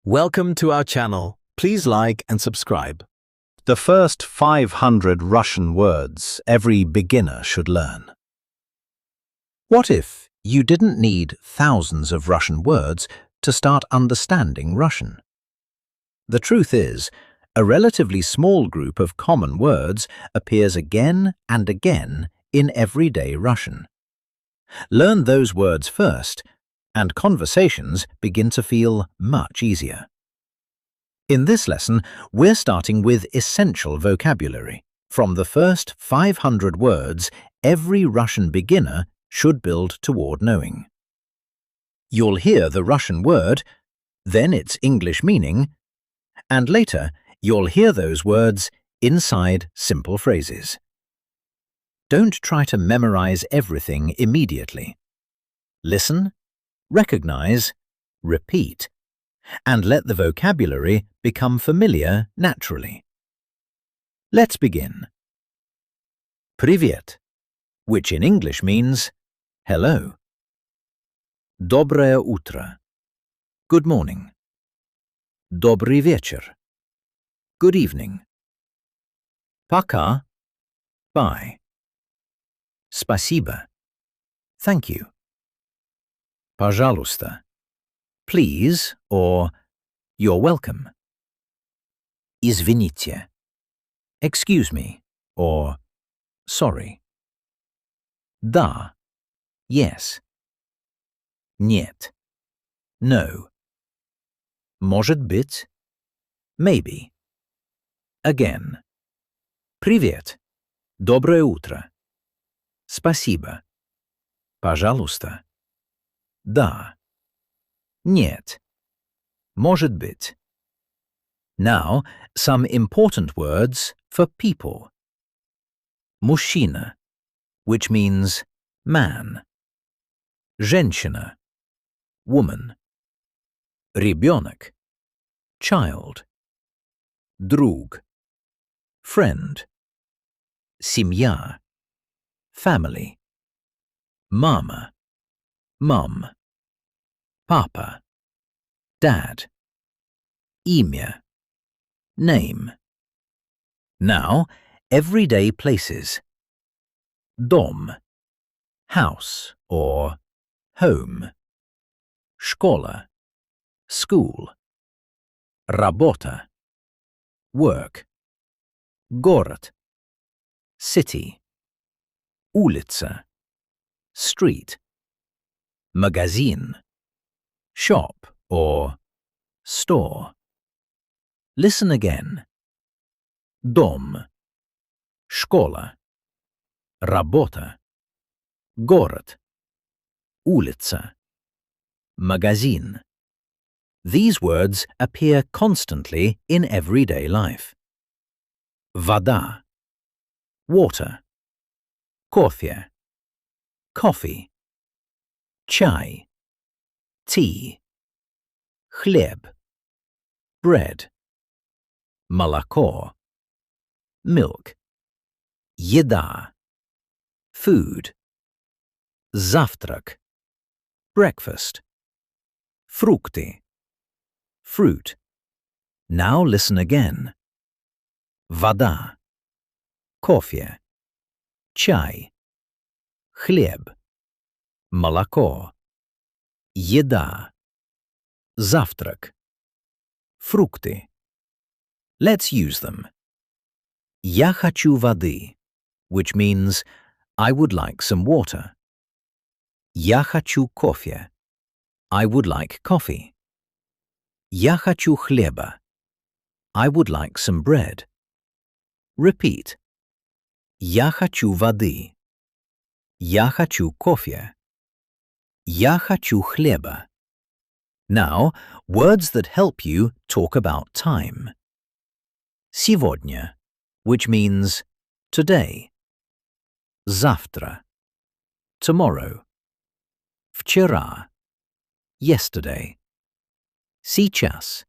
Welcome to our channel. Please like and subscribe. The first 500 Russian words every beginner should learn. What if you didn't need thousands of Russian words to start understanding Russian? The truth is, a relatively small group of common words appears again and again in everyday Russian. Learn those words first, and conversations begin to feel much easier. In this lesson, we're starting with essential vocabulary. From the first 500 words every Russian beginner should build toward knowing. You'll hear the Russian word, then its English meaning, and later you'll hear those words inside simple phrases. Don't try to memorize everything immediately. Listen, recognize, repeat, and let the vocabulary become familiar naturally. Let's begin. Привет, which in English means hello. Доброе утро, good morning. Добрый вечер, good evening. Пока, bye. Спасибо, thank you. Пожалуйста, please, or you're welcome. Извините, excuse me, or sorry. Да, yes. Нет, no. Может быть, maybe. Again. Привет, доброе утро. Спасибо. Пожалуйста. Да. Нет. Может быть. Now, some important words for people. Мужчина, which means man. Женщина, woman. Ребенок, child. Друг, friend. Семья, family. Mama, mum. Papa, dad. Имя, name. Now, everyday places. Дом, house or home. Школа, school. Работа, work. Город, city. Улица, street. Магазин, shop or store. Listen again. Дом, школа, работа, город, улица, магазин. These words appear constantly in everyday life. Вода, water. Кофе, coffee. Чай, tea. Хлеб, bread. Молоко, milk. Еда, food. Завтрак, breakfast. Фрукты, fruit. Now listen again. Вода, кофе. Чай, хлеб. Молоко, еда. Завтрак, фрукты. Let's use them. Я хочу воды, which means I would like some water. Я хочу кофе. I would like coffee. Я хочу хлеба. I would like some bread. Repeat. Я хочу воды. Я хочу кофе. Я хочу хлеба. Now, words that help you talk about time. Сегодня, which means today. Завтра, tomorrow. Вчера, yesterday. Сейчас,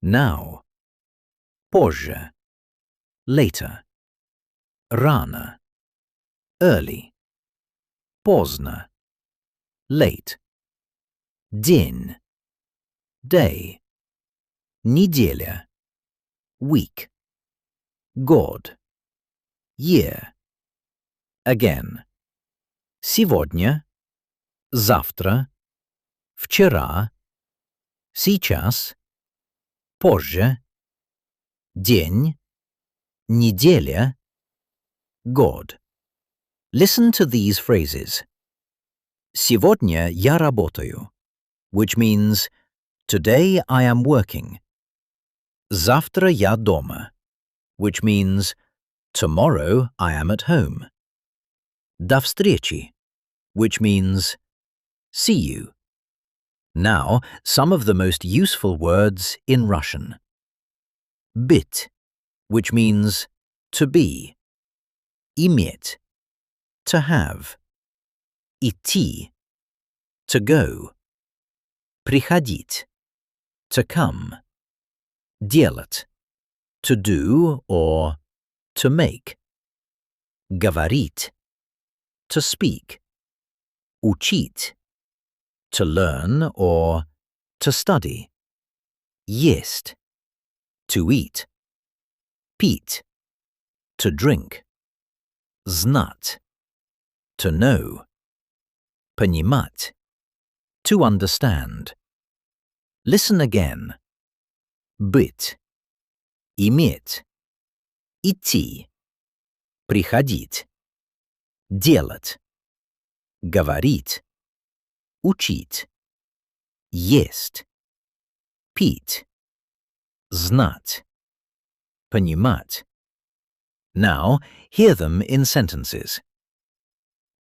now. Позже, later. Рано, early. Поздно, late. День, day. Неделя. Week. Год. Year. Again. Сегодня. Завтра. Вчера. Сейчас. Позже. День. Неделя. Год. Listen to these phrases. Сегодня я работаю, which means today I am working. Завтра я дома, which means tomorrow I am at home. До встречи, which means see you. Now, some of the most useful words in Russian. Быть, which means to be. Иметь, to have. Идти, to go. Приходить, to come. Делать, to do or to make. Говорить, to speak. Учить, to learn or to study. Есть, to eat. Пить, to drink. Знать, to know. Понимать, to understand. Listen again. Быть, иметь, идти, приходить, делать, говорить, учить, есть, пить, знать, понимать. Now, hear them in sentences.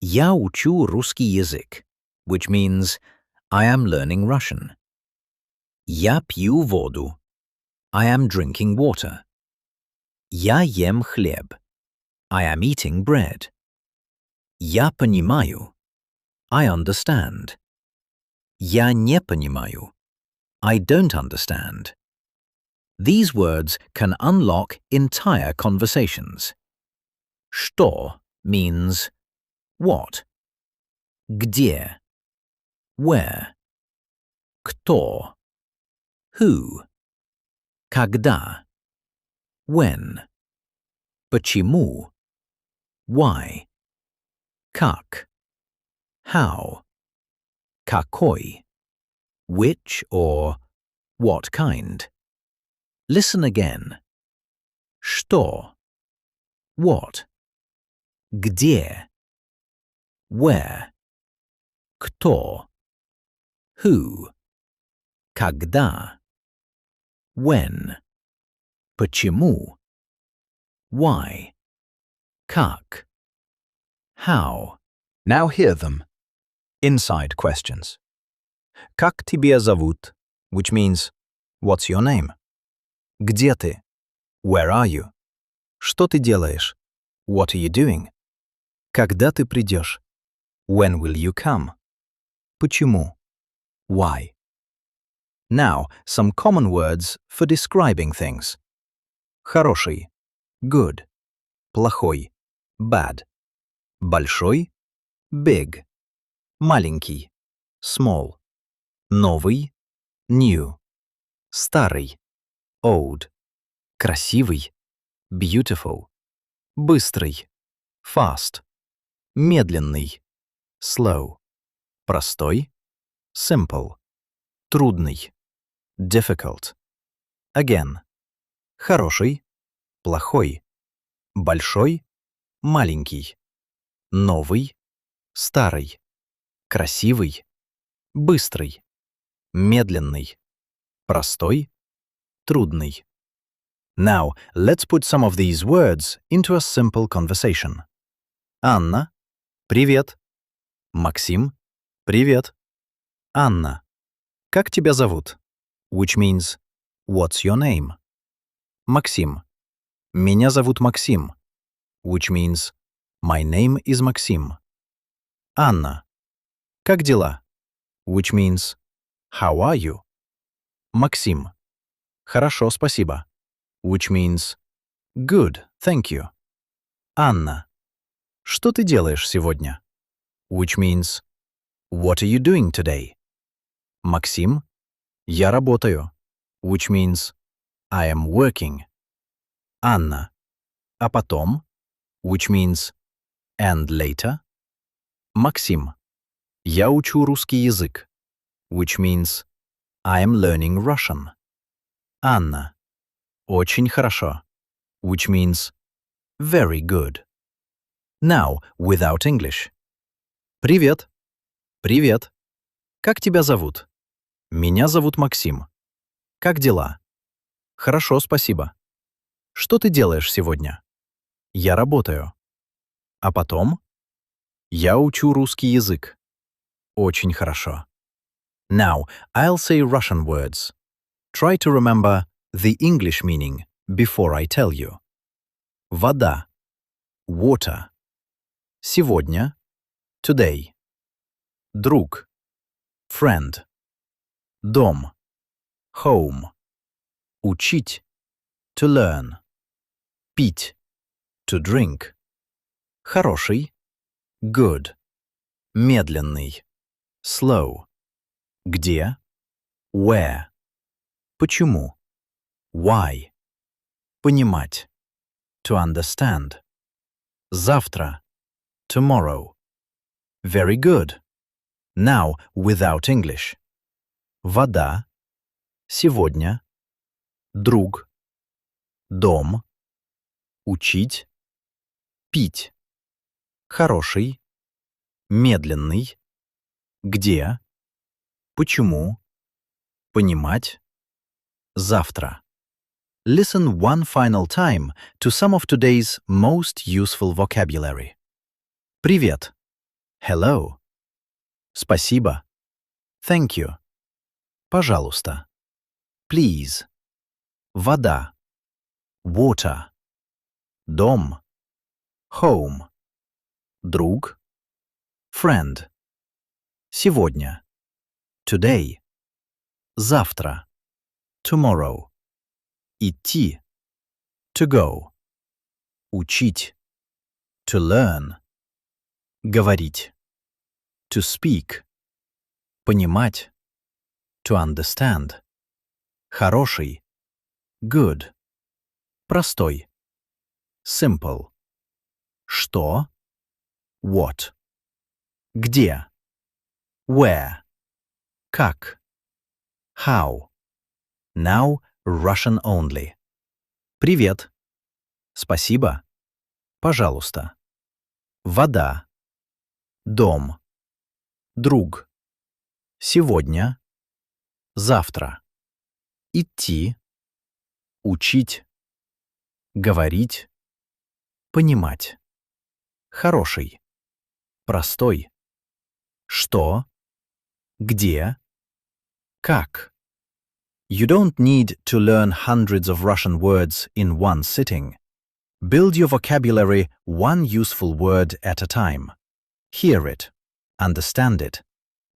Я учу русский язык, which means I am learning Russian. Я пью воду. I am drinking water. Я ем хлеб. I am eating bread. Я понимаю. I understand. Я не понимаю. I don't understand. These words can unlock entire conversations. Что means what. Где, where. Кто, who. Когда, when. Почему, why. Как, how. Какой, which or what kind. Listen again. Что, what. Где, where. Кто, who. Когда, when. Почему, why. Как, how. Now hear them. Inside questions. Как тебя зовут, which means what's your name? Где ты? Where are you? Что ты делаешь? What are you doing? Когда ты придешь? When will you come? Почему? Why? Now, some common words for describing things. Хороший, good. Плохой, bad. Большой, big. Маленький, small. Новый, new. Старый, old. Красивый, beautiful. Быстрый, fast. Медленный, slow. Простой, simple. Трудный, difficult. Again. Хороший, плохой. Большой, маленький. Новый, старый. Красивый, быстрый. Медленный, простой, трудный. Now, let's put some of these words into a simple conversation. Анна, привет. Максим, привет. Анна, как тебя зовут? Which means, what's your name? Максим, меня зовут Максим. Which means, my name is Максим. Анна, как дела? Which means, how are you? Максим, хорошо, спасибо. Which means, good, thank you. Анна, что ты делаешь сегодня? Which means, what are you doing today? Максим, я работаю. which means I am working. Анна, а потом, which means and later. Максим, я учу русский язык, which means I am learning Russian. Анна, очень хорошо, which means very good. Now, without English. Привет. Привет. Как тебя зовут? Меня зовут Максим. Как дела? Хорошо, спасибо. Что ты делаешь сегодня? Я работаю. А потом? Я учу русский язык. Очень хорошо. Now, I'll say Russian words. Try to remember the English meaning before I tell you. Вода. Water. Сегодня. Today. Друг. Friend. Дом. Home. Учить. To learn. Пить. To drink. Хороший. Good. Медленный. Slow. Где? Where. Почему? Why. Понимать. To understand. Завтра. Tomorrow. Very good. Now, without English. Вода. Сегодня. Друг. Дом. Учить. Пить. Хороший. Медленный. Где? Почему? Понимать. Завтра. Listen one final time to some of today's most useful vocabulary. Привет. Hello. Спасибо. Thank you. Пожалуйста. Please. Вода. Water. Дом. Home. Друг. Friend. Сегодня. Today. Завтра. Tomorrow. Идти. To go. Учить. To learn. Говорить. To speak. Понимать. To understand. Хороший. Good. Простой. Simple. Что? What. Где? Where. Как? How. Now Russian only. Привет. Спасибо. Пожалуйста. Вода. Дом. Друг. Сегодня. Завтра. Идти. Учить. Говорить. Понимать. Хороший. Простой. Что? Где? Как? You don't need to learn hundreds of Russian words in one sitting. Build your vocabulary one useful word at a time. Hear it, understand it,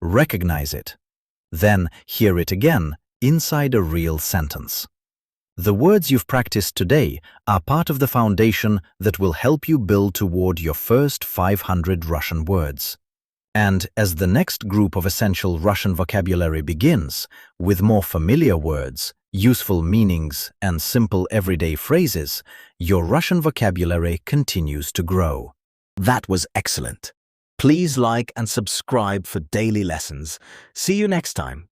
recognize it, then hear it again inside a real sentence. The words you've practiced today are part of the foundation that will help you build toward your first 500 Russian words. And as the next group of essential Russian vocabulary begins, with more familiar words, useful meanings, and simple everyday phrases, your Russian vocabulary continues to grow. That was excellent. Please like and subscribe for daily lessons. See you next time.